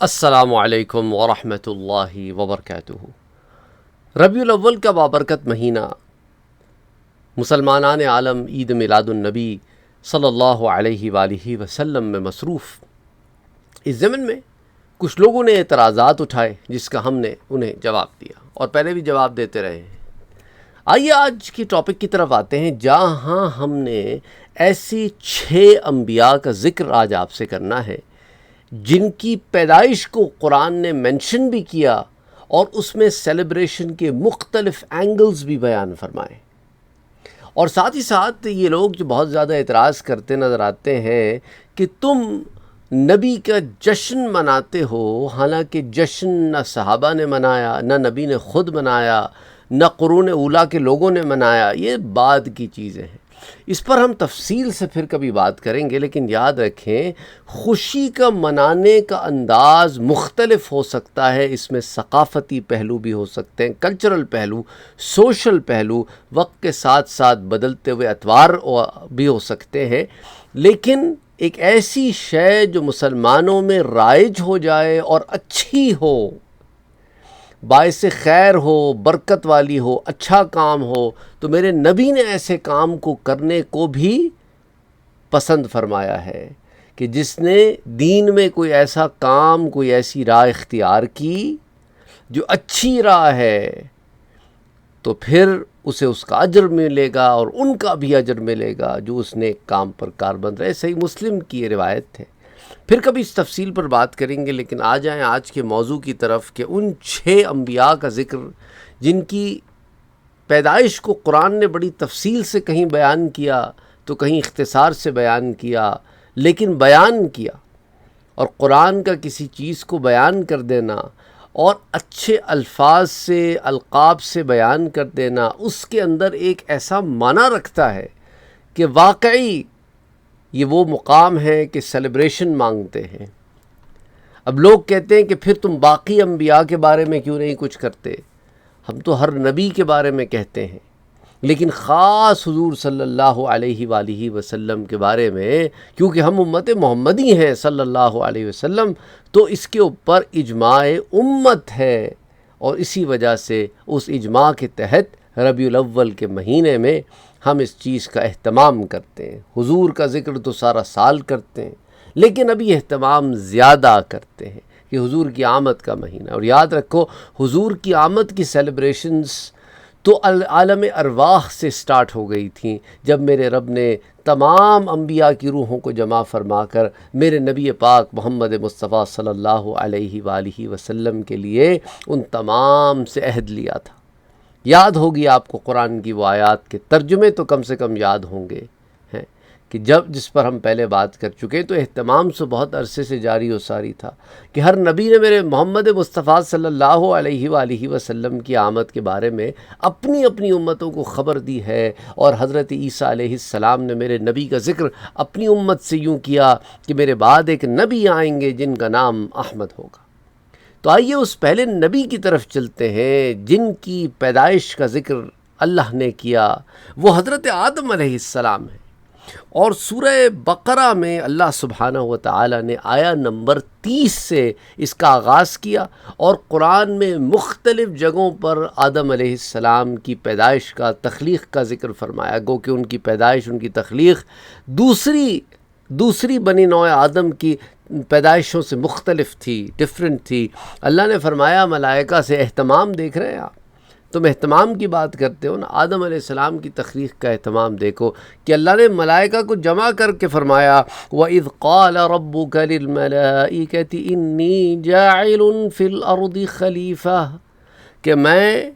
السلام علیکم ورحمۃ اللہ وبرکاتہ۔ ربیع الاول کا بابرکت مہینہ مسلمانان عالم عید میلاد النبی صلی اللہ علیہ وآلہ وسلم میں مصروف۔ اس ضمن میں کچھ لوگوں نے اعتراضات اٹھائے جس کا ہم نے انہیں جواب دیا اور پہلے بھی جواب دیتے رہے ہیں۔ آئیے آج کی ٹاپک کی طرف آتے ہیں، جہاں ہم نے ایسی 6 انبیاء کا ذکر آج آپ سے کرنا ہے جن کی پیدائش کو قرآن نے منشن بھی کیا اور اس میں سیلیبریشن کے مختلف اینگلز بھی بیان فرمائے۔ اور ساتھ ہی ساتھ یہ لوگ جو بہت زیادہ اعتراض کرتے نظر آتے ہیں کہ تم نبی کا جشن مناتے ہو، حالانکہ جشن نہ صحابہ نے منایا، نہ نبی نے خود منایا، نہ قرون اولیٰ کے لوگوں نے منایا، یہ بعد کی چیزیں ہیں۔ اس پر ہم تفصیل سے پھر کبھی بات کریں گے، لیکن یاد رکھیں خوشی کا منانے کا انداز مختلف ہو سکتا ہے، اس میں ثقافتی پہلو بھی ہو سکتے ہیں، کلچرل پہلو، سوشل پہلو، وقت کے ساتھ ساتھ بدلتے ہوئے اطوار بھی ہو سکتے ہیں، لیکن ایک ایسی شے جو مسلمانوں میں رائج ہو جائے اور اچھی ہو، باعث خیر ہو، برکت والی ہو، اچھا کام ہو، تو میرے نبی نے ایسے کام کو کرنے کو بھی پسند فرمایا ہے کہ جس نے دین میں کوئی ایسا کام، کوئی ایسی راہ اختیار کی جو اچھی راہ ہے، تو پھر اسے اس کا اجر ملے گا اور ان کا بھی اجر ملے گا جو اس نے کام پر کاربند رہے۔ صحیح مسلم کی یہ روایت ہے۔ پھر کبھی اس تفصیل پر بات کریں گے، لیکن آ جائیں آج کے موضوع کی طرف کہ ان 6 انبیاء کا ذکر جن کی پیدائش کو قرآن نے بڑی تفصیل سے کہیں بیان کیا تو کہیں اختصار سے بیان کیا، لیکن بیان کیا۔ اور قرآن کا کسی چیز کو بیان کر دینا اور اچھے الفاظ سے، القاب سے بیان کر دینا، اس کے اندر ایک ایسا معنی رکھتا ہے کہ واقعی یہ وہ مقام ہے کہ سیلیبریشن مانگتے ہیں۔ اب لوگ کہتے ہیں کہ پھر تم باقی انبیاء کے بارے میں کیوں نہیں کچھ کرتے؟ ہم تو ہر نبی کے بارے میں کہتے ہیں، لیکن خاص حضور صلی اللہ علیہ وآلہ وسلم کے بارے میں، کیونکہ ہم امت محمدی ہیں صلی اللہ علیہ وسلم، تو اس کے اوپر اجماع امت ہے، اور اسی وجہ سے اس اجماع کے تحت ربیع الاول کے مہینے میں ہم اس چیز کا اہتمام کرتے ہیں۔ حضور کا ذکر تو سارا سال کرتے ہیں، لیکن ابھی اہتمام زیادہ کرتے ہیں کہ حضور کی آمد کا مہینہ۔ اور یاد رکھو حضور کی آمد کی سیلیبریشنز تو عالم ارواح سے سٹارٹ ہو گئی تھیں، جب میرے رب نے تمام انبیاء کی روحوں کو جمع فرما کر میرے نبی پاک محمد مصطفیٰ صلی اللہ علیہ وآلہ وسلم کے لیے ان تمام سے عہد لیا تھا۔ یاد ہوگی آپ کو قرآن کی وہ آیات کے ترجمے تو کم سے کم یاد ہوں گے ہیں کہ جس پر ہم پہلے بات کر چکے، تو اہتمام سے بہت عرصے سے جاری و ساری تھا کہ ہر نبی نے میرے محمد مصطفیٰ صلی اللہ علیہ وآلہ وسلم کی آمد کے بارے میں اپنی اپنی امتوں کو خبر دی ہے، اور حضرت عیسیٰ علیہ السلام نے میرے نبی کا ذکر اپنی امت سے یوں کیا کہ میرے بعد ایک نبی آئیں گے جن کا نام احمد ہوگا۔ تو آئیے اس پہلے نبی کی طرف چلتے ہیں جن کی پیدائش کا ذکر اللہ نے کیا، وہ حضرت آدم علیہ السلام ہے۔ اور سورہ بقرہ میں اللہ سبحانہ و تعالی نے آیا نمبر 30 سے اس کا آغاز کیا، اور قرآن میں مختلف جگہوں پر آدم علیہ السلام کی پیدائش کا، تخلیق کا ذکر فرمایا، گو کہ ان کی پیدائش، ان کی تخلیق دوسری بنی نوع آدم کی پیدائشوں سے مختلف تھی، ڈیفرنٹ تھی۔ اللہ نے فرمایا ملائکہ سے، اہتمام دیکھ رہے ہیں آپ، تم اہتمام کی بات کرتے ہو نا، آدم علیہ السلام کی تخلیق کا اہتمام دیکھو کہ اللہ نے ملائکہ کو جمع کر کے فرمایا وَإِذْ قَالَ رَبُّكَ لِلْمَلَائِكَةِ إِنِّي جَاعِلٌ فِي الْأَرْضِ خَلِيفَةً، کہ میں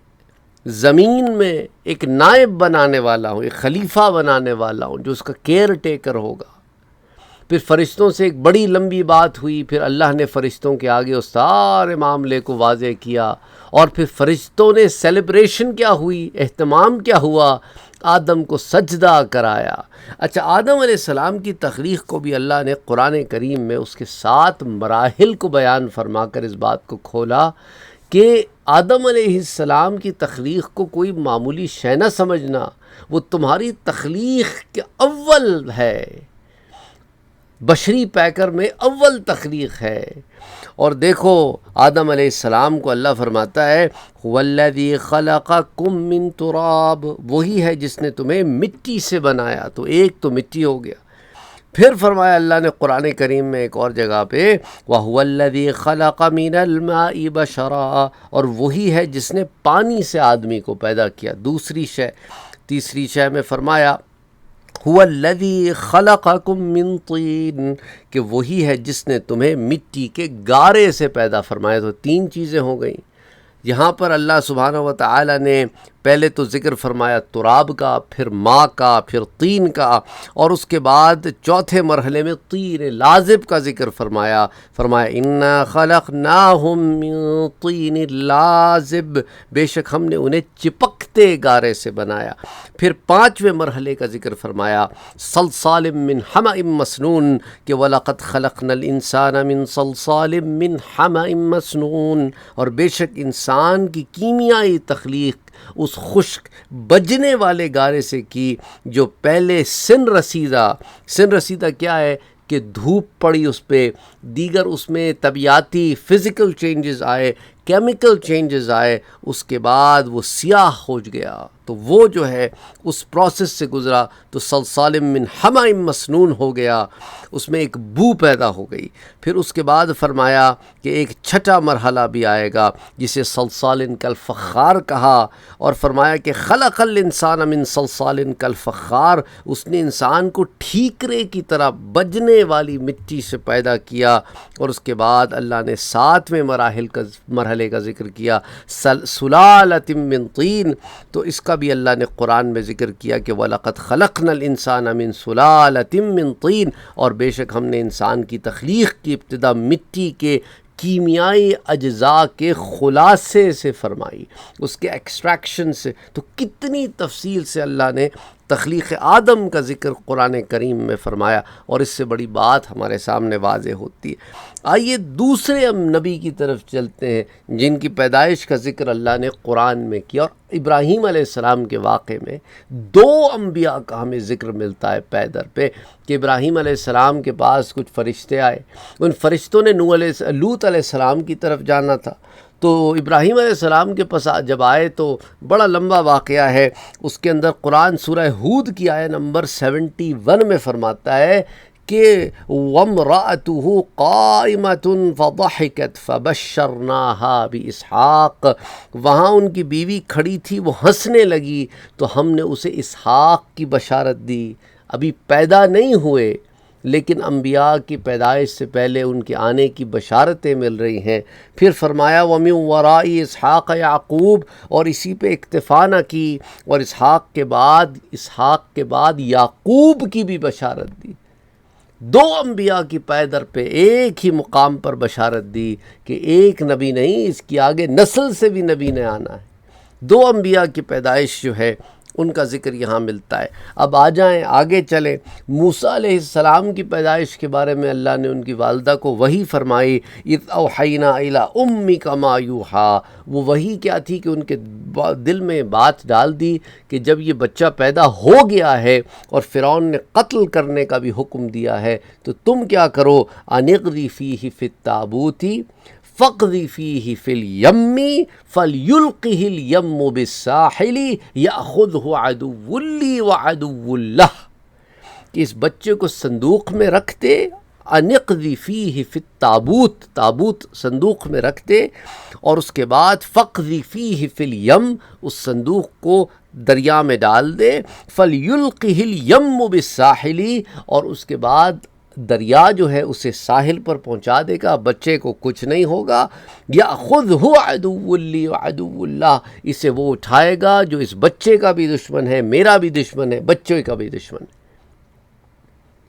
زمین میں ایک نائب بنانے والا ہوں، ایک خلیفہ بنانے والا ہوں جو اس کا کیئر ٹیکر ہوگا۔ پھر فرشتوں سے ایک بڑی لمبی بات ہوئی، پھر اللہ نے فرشتوں کے آگے اس سارے معاملے کو واضح کیا، اور پھر فرشتوں نے سیلیبریشن کیا ہوئی، اہتمام کیا ہوا، آدم کو سجدہ کرایا۔ اچھا، آدم علیہ السلام کی تخلیق کو بھی اللہ نے قرآن کریم میں اس کے 7 مراحل کو بیان فرما کر اس بات کو کھولا کہ آدم علیہ السلام کی تخلیق کو کوئی معمولی شے نہ سمجھنا، وہ تمہاری تخلیق کے اول ہے۔ بشری پیکر میں اول تخلیق ہے۔ اور دیکھو آدم علیہ السلام کو اللہ فرماتا ہے وَالَّذِي خَلَقَكُم مِّن تُرَابٍ، وہی ہے جس نے تمہیں مٹی سے بنایا، تو ایک تو مٹی ہو گیا۔ پھر فرمایا اللہ نے قرآن کریم میں ایک اور جگہ پہ وَهُوَ الَّذِي خَلَقَ مِنَ الْمَاءِ بَشَرًا، اور وہی ہے جس نے پانی سے آدمی کو پیدا کیا۔ دوسری شے، تیسری شے میں فرمایا هُوَ الَّذِي خَلَقَكُم مِّن طِينٍ، کہ وہی ہے جس نے تمہیں مٹی کے گارے سے پیدا فرمایا۔ تو تین چیزیں ہو گئیں یہاں پر۔ اللہ سبحانہ و تعالی نے پہلے تو ذکر فرمایا تراب کا، پھر ماء کا، پھر طین کا، اور اس کے بعد چوتھے مرحلے میں طین لازب کا ذکر فرمایا اِنَّا خَلَقْنَاهُم مِّن طِينٍ لازب، بے شک ہم نے انہیں چپکتے گارے سے بنایا۔ پھر پانچویں مرحلے کا ذکر فرمایا صلصال من حمأ مسنون، کہ وَلَقَدْ خَلَقْنَا الْإِنسَانَ مِن صَلْصَالٍ مِّن حَمَأٍ مسنون، اور بے شک انسان کی کیمیائی تخلیق اس خشک بجنے والے گارے سے کی جو پہلے سن رسیدہ کیا ہے کہ دھوپ پڑی اس پہ، دیگر اس میں طبیعتی فزیکل چینجز آئے، کیمیکل چینجز آئے، اس کے بعد وہ سیاہ ہو گیا، تو وہ جو ہے اس پروسیس سے گزرا تو صلصال من حمأ مسنون ہو گیا، اس میں ایک بو پیدا ہو گئی۔ پھر اس کے بعد فرمایا کہ ایک چھٹا مرحلہ بھی آئے گا جسے صلصال کالفخار کہا، اور فرمایا کہ خلق الانسان من صلصال کالفخار، اس نے انسان کو ٹھیکرے کی طرح بجنے والی مٹی سے پیدا کیا۔ اور اس کے بعد اللہ نے ساتویں مرحلے کا ذکر کیا سلالۃ من طین، تو اس کا بھی اللہ نے قرآن میں ذکر کیا کہ وَلَقَدْ خَلَقْنَا الْإِنسَانَ مِن سُلَالَةٍ مِّن طِين، اور بے شک ہم نے انسان کی تخلیق کی ابتدا مٹی کے کیمیائی اجزاء کے خلاصے سے فرمائی، اس کے ایکسٹریکشن سے۔ تو کتنی تفصیل سے اللہ نے تخلیق آدم کا ذکر قرآن کریم میں فرمایا، اور اس سے بڑی بات ہمارے سامنے واضح ہوتی ہے۔ آئیے دوسرے ہم نبی کی طرف چلتے ہیں جن کی پیدائش کا ذکر اللہ نے قرآن میں کیا، اور ابراہیم علیہ السلام کے واقعے میں دو انبیاء کا ہمیں ذکر ملتا ہے پے در پہ، کہ ابراہیم علیہ السلام کے پاس کچھ فرشتے آئے، ان فرشتوں نے لوط علیہ السلام کی طرف جانا تھا، تو ابراہیم علیہ السلام کے پاس جب آئے تو بڑا لمبا واقعہ ہے، اس کے اندر قرآن سورہ ہود کی آیت نمبر 71 میں فرماتا ہے کہ وَامْرَأَتُهُ قَائِمَةٌ فَضَحِكَتْ فَبَشَّرْنَاهَا بِإِسْحَاقَ، وہاں ان کی بیوی کھڑی تھی، وہ ہنسنے لگی تو ہم نے اسے اسحاق کی بشارت دی۔ ابھی پیدا نہیں ہوئے لیکن انبیاء کی پیدائش سے پہلے ان کے آنے کی بشارتیں مل رہی ہیں۔ پھر فرمایا وَمِن وَرَاءِ اسحاق یعقوب، اور اسی پہ اکتفا نہ کی، اور اسحاق کے بعد یعقوب کی بھی بشارت دی۔ دو انبیاء کی پے در پہ ایک ہی مقام پر بشارت دی کہ ایک نبی نہیں، اس کی آگے نسل سے بھی نبی نے آنا ہے۔ دو انبیاء کی پیدائش جو ہے ان کا ذکر یہاں ملتا ہے۔ اب آ جائیں آگے چلیں، موسیٰ علیہ السلام کی پیدائش کے بارے میں اللہ نے ان کی والدہ کو وحی فرمائی اِذْ أَوْحَيْنَا إِلَىٰ أُمِّكَ مَا يُوحَىٰ، وہ وحی کیا تھی کہ ان کے دل میں بات ڈال دی کہ جب یہ بچہ پیدا ہو گیا ہے اور فرعون نے قتل کرنے کا بھی حکم دیا ہے تو تم کیا کرو، أَنِ اغْرِ فِيهِ فِي التَّابُوتِ فَاقْذِفِيهِ فِي الْيَمِّ فَلْيُلْقِهِ الْيَمُّ بِالسَّاحِلِ يَأْخُذْهُ عَدُوٌّ لِّي وَعَدُوٌّ لَّهُ، کہ اس بچے کو صندوق میں رکھ دے، أَنِ اقْذِفِيهِ فِي التَّابُوتِ، تابوت صندوق میں رکھ دے، اور اس کے بعد فَاقْذِفِيهِ فِي الْيَمِّ، اس صندوق کو دریا میں ڈال دے، فَلْيُلْقِهِ الْيَمُّ بِالسَّاحِلِ، اور اس کے بعد دریا جو ہے اسے ساحل پر پہنچا دے گا، بچے کو کچھ نہیں ہوگا۔ یأخذہ عدو لی وعدو اللہ، اسے وہ اٹھائے گا جو اس بچے کا بھی دشمن ہے، میرا بھی دشمن ہے، بچے کا بھی دشمن ہے۔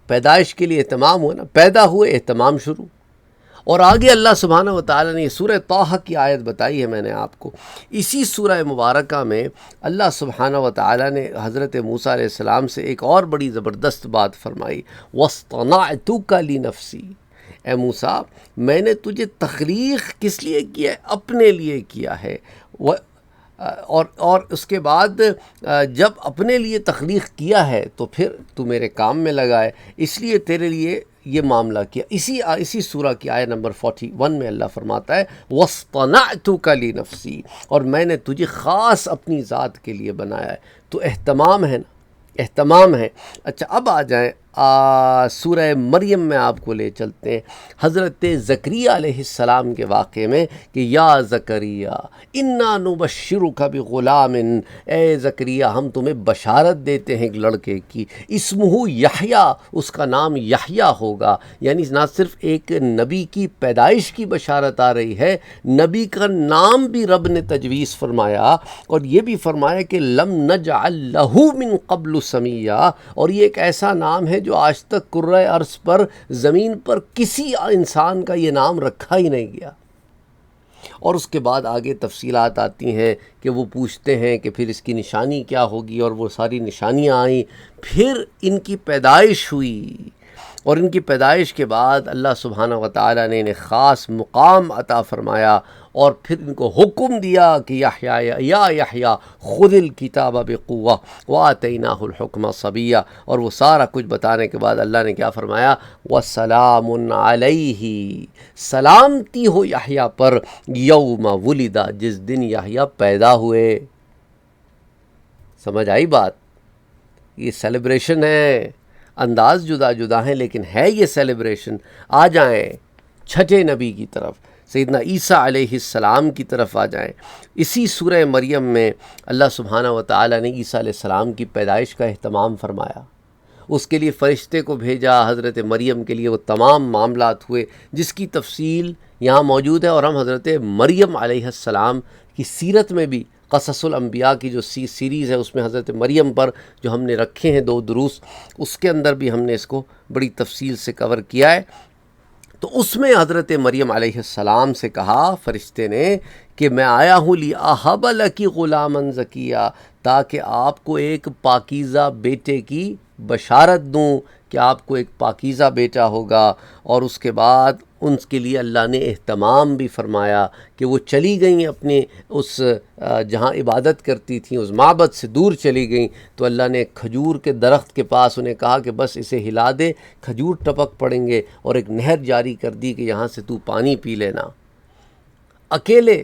پیدائش کے لیے اہتمام ہوا نا، پیدا ہوئے اہتمام شروع۔ اور آگے اللہ سبحانہ و تعالیٰ نے یہ سورہ طٰہٰ کی آیت بتائی ہے میں نے آپ کو، اسی سورہ مبارکہ میں اللہ سبحانہ و تعالیٰ نے حضرت موسیٰ علیہ السلام سے ایک اور بڑی زبردست بات فرمائی، وَاصْطَنَعْتُكَ لِنَفْسِي، اے موسیٰ میں نے تجھے تخلیق کس لیے کیا ہے؟ اپنے لیے کیا ہے۔ اور اس کے بعد جب اپنے لیے تخلیق کیا ہے تو پھر تو میرے کام میں لگا ہے، اس لیے تیرے لیے یہ معاملہ کیا. اسی سورہ کی آیت نمبر 41 میں اللہ فرماتا ہے وَاصْطَنَعْتُكَ لِنَفْسِي، اور میں نے تجھے خاص اپنی ذات کے لیے بنایا ہے. تو اہتمام ہے نا، اہتمام ہے. اچھا اب آ جائیں سورہ مریم میں آپ کو لے چلتے ہیں حضرت زکریہ علیہ السلام کے واقعے میں کہ یا زکریا انا نبشرک بغلام، اے زکریا ہم تمہیں بشارت دیتے ہیں ایک لڑکے کی، اسمہ یحییٰ، اس کا نام یحییٰ ہوگا. یعنی نہ صرف ایک نبی کی پیدائش کی بشارت آ رہی ہے، نبی کا نام بھی رب نے تجویز فرمایا، اور یہ بھی فرمایا کہ لم نجعل لہ من قبل سمیہ، اور یہ ایک ایسا نام ہے جو آج تک کرۂ ارض پر زمین پر کسی انسان کا یہ نام رکھا ہی نہیں گیا. اور اس کے بعد آگے تفصیلات آتی ہیں کہ وہ پوچھتے ہیں کہ پھر اس کی نشانی کیا ہوگی، اور وہ ساری نشانیاں آئیں. پھر ان کی پیدائش ہوئی، اور ان کی پیدائش کے بعد اللہ سبحانہ و تعالیٰ نے انہیں خاص مقام عطا فرمایا، اور پھر ان کو حکم دیا کہ یا یحییٰ خذ الکتاب بقوہ وآتیناہ الحکم صبیہ. اور وہ سارا کچھ بتانے کے بعد اللہ نے کیا فرمایا وسلام علیہ، سلامتی ہو یحییٰ پر یوم ولد، جس دن یحییٰ پیدا ہوئے. سمجھ آئی بات؟ یہ سیلیبریشن ہے، انداز جدا جدا ہیں لیکن ہے یہ سیلیبریشن. آ جائیں چھٹے نبی کی طرف، سیدنا عیسیٰ علیہ السلام کی طرف آ جائیں. اسی سورہ مریم میں اللہ سبحانہ و تعالیٰ نے عیسیٰ علیہ السلام کی پیدائش کا اہتمام فرمایا، اس کے لیے فرشتے کو بھیجا، حضرت مریم کے لیے وہ تمام معاملات ہوئے جس کی تفصیل یہاں موجود ہے. اور ہم حضرت مریم علیہ السلام کی سیرت میں بھی قصص الانبیاء کی جو سیریز ہے اس میں حضرت مریم پر جو ہم نے رکھے ہیں 2 دروس، اس کے اندر بھی ہم نے اس کو بڑی تفصیل سے کور کیا ہے. تو اس میں حضرت مریم علیہ السلام سے کہا فرشتے نے کہ میں آیا ہوں لِأَهَبَ لَكِ غُلَامًا زَكِيًّا، تاکہ آپ کو ایک پاکیزہ بیٹے کی بشارت دوں کہ آپ کو ایک پاکیزہ بیٹا ہوگا. اور اس کے بعد ان کے لیے اللہ نے اہتمام بھی فرمایا کہ وہ چلی گئیں اپنے اس جہاں عبادت کرتی تھیں اس معبد سے دور چلی گئیں. تو اللہ نے کھجور کے درخت کے پاس انہیں کہا کہ بس اسے ہلا دے، کھجور ٹپک پڑیں گے، اور ایک نہر جاری کر دی کہ یہاں سے تو پانی پی لینا. اکیلے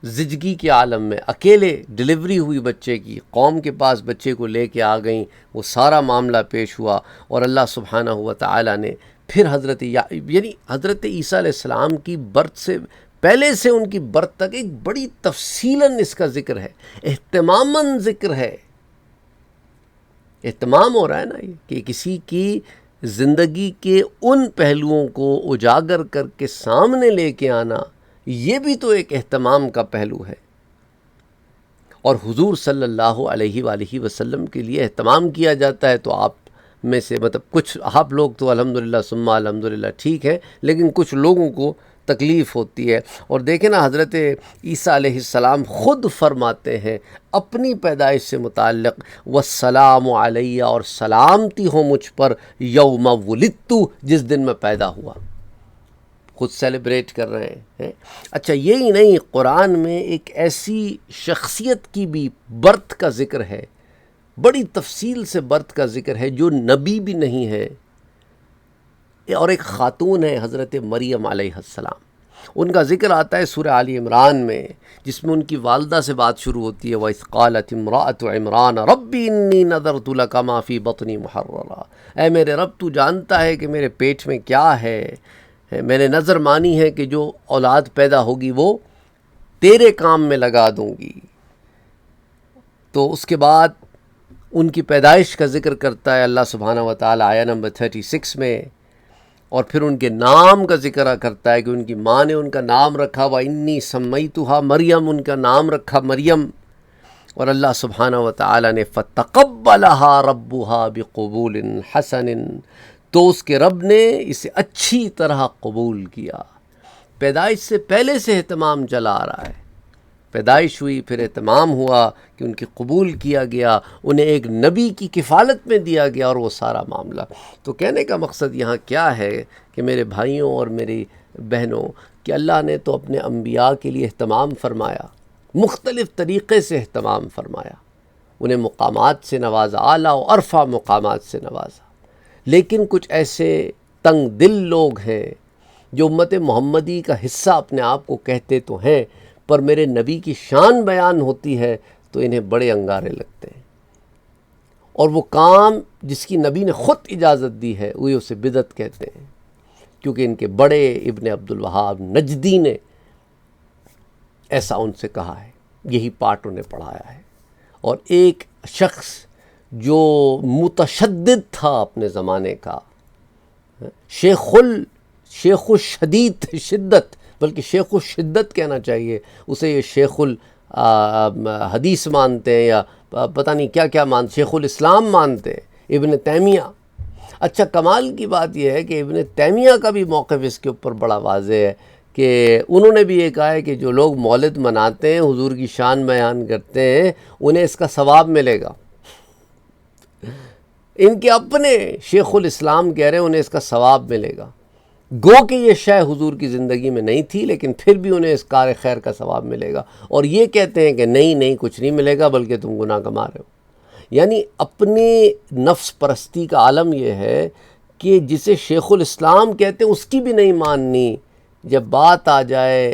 زچگی کے عالم میں اکیلے ڈلیوری ہوئی بچے کی، قوم کے پاس بچے کو لے کے آ گئیں. وہ سارا معاملہ پیش ہوا، اور اللہ سبحانہ و تعالیٰ نے پھر یعنی حضرت عیسیٰ علیہ السلام کی برت سے پہلے سے ان کی برت تک ایک بڑی تفصیلاً اس کا ذکر ہے، اہتماماً ذکر ہے. اہتمام ہو رہا ہے نا یہ کہ کسی کی زندگی کے ان پہلوؤں کو اجاگر کر کے سامنے لے کے آنا، یہ بھی تو ایک اہتمام کا پہلو ہے. اور حضور صلی اللہ علیہ وآلہ وسلم کے لیے اہتمام کیا جاتا ہے. تو آپ میں سے کچھ آپ لوگ تو الحمدللہ ثم الحمدللہ ٹھیک ہے، لیکن کچھ لوگوں کو تکلیف ہوتی ہے. اور دیکھیں نا حضرت عیسیٰ علیہ السلام خود فرماتے ہیں اپنی پیدائش سے متعلق والسلام علیہ، اور سلامتی ہو مجھ پر یوم ولدت، جس دن میں پیدا ہوا. خود سیلیبریٹ کر رہے ہیں. اچھا یہی نہیں، قرآن میں ایک ایسی شخصیت کی بھی برت کا ذکر ہے، بڑی تفصیل سے برت کا ذکر ہے جو نبی بھی نہیں ہے، اور ایک خاتون ہے حضرت مریم علیہ السلام. ان کا ذکر آتا ہے سورہ آل عمران میں، جس میں ان کی والدہ سے بات شروع ہوتی ہے وَإِذْ قَالَتِ امْرَأَتُ عِمْرَانَ رَبِّ إِنِّي نَذَرْتُ لَكَ مَا فِي بَطْنِي مُحَرَّرًا، اے میرے رب تو جانتا ہے کہ میرے پیٹ میں کیا ہے، میں نے نظر مانی ہے کہ جو اولاد پیدا ہوگی وہ تیرے کام میں لگا دوں گی. تو اس کے بعد ان کی پیدائش کا ذکر کرتا ہے اللہ سبحانہ و تعالیٰ آیہ نمبر 36 میں، اور پھر ان کے نام کا ذکر کرتا ہے کہ ان کی ماں نے ان کا نام رکھا وَإِنِّي سَمَّيْتُهَا مریم، ان کا نام رکھا مریم. اور اللہ سبحانہ و تعالیٰ نے فَتَقَبَّلَهَا رَبُّهَا بِقُبُولٍ حَسَنٍ، تو اس کے رب نے اسے اچھی طرح قبول کیا. پیدائش سے پہلے سے اہتمام چلا آ رہا ہے. پیدائش ہوئی، پھر اہتمام ہوا کہ ان کی قبول کیا گیا، انہیں ایک نبی کی کفالت میں دیا گیا، اور وہ سارا معاملہ. تو کہنے کا مقصد یہاں کیا ہے کہ میرے بھائیوں اور میری بہنوں، کہ اللہ نے تو اپنے انبیاء کے لیے اہتمام فرمایا، مختلف طریقے سے اہتمام فرمایا، انہیں مقامات سے نوازا، اعلیٰ و عرفہ مقامات سے نوازا. لیکن کچھ ایسے تنگ دل لوگ ہیں جو امت محمدی کا حصہ اپنے آپ کو کہتے تو ہیں، پر میرے نبی کی شان بیان ہوتی ہے تو انہیں بڑے انگارے لگتے ہیں، اور وہ کام جس کی نبی نے خود اجازت دی ہے وہ اسے بدعت کہتے ہیں، کیونکہ ان کے بڑے ابن عبد الوہاب نجدی نے ایسا ان سے کہا ہے، یہی پاٹ انہیں پڑھایا ہے۔ اور ایک شخص جو متشدد تھا اپنے زمانے کا، شیخ الشدید شدت، بلکہ شیخ الشدت کہنا چاہیے اسے، یہ شیخ الحدیث مانتے ہیں یا پتہ نہیں کیا کیا مانتے، شیخ الاسلام مانتے ہیں، ابن تیمیہ۔ اچھا کمال کی بات یہ ہے کہ ابن تیمیہ کا بھی موقف اس کے اوپر بڑا واضح ہے کہ انہوں نے بھی یہ کہا ہے کہ جو لوگ مولد مناتے ہیں، حضور کی شان بیان کرتے ہیں، انہیں اس کا ثواب ملے گا۔ ان کے اپنے شیخ الاسلام کہہ رہے ہیں انہیں اس کا ثواب ملے گا، گو کہ یہ شے حضور کی زندگی میں نہیں تھی، لیکن پھر بھی انہیں اس کار خیر کا ثواب ملے گا، اور یہ کہتے ہیں کہ نہیں کچھ نہیں ملے گا بلکہ تم گناہ کما رہے ہو۔ یعنی اپنی نفس پرستی کا عالم یہ ہے کہ جسے شیخ الاسلام کہتے ہیں اس کی بھی نہیں ماننی، جب بات آ جائے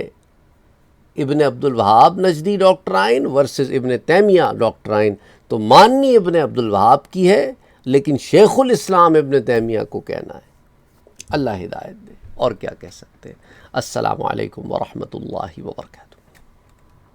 ابن عبد الوہاب نجدی ڈاکٹرائن ورسز ابن تیمیہ ڈاکٹرائن، تو ماننی ابن عبد الوہاب کی ہے، لیکن شیخ الاسلام ابن تیمیہ کو کہنا ہے۔ اللہ ہدایت دے، اور کیا کہہ سکتے ہیں۔ السلام علیکم ورحمۃ اللہ وبرکاتہ۔